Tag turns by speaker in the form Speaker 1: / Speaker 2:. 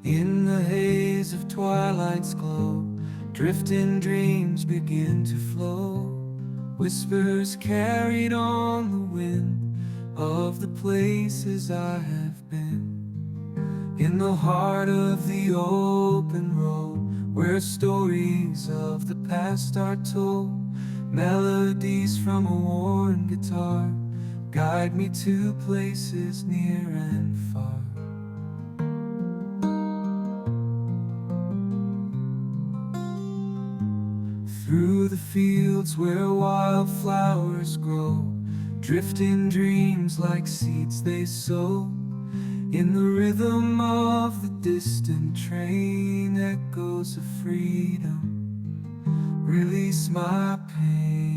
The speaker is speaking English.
Speaker 1: In the haze of twilight's glow, drifting dreams begin to flow. Whispers carried on the wind of the places I have been. In the heart of the open road, where stories of the past are told, melodies from a worn guitar guide me to places near and far. Through the fields where wildflowers grow, drifting dreams like seeds they sow. In the rhythm of the distant train, echoes of freedom release my pain.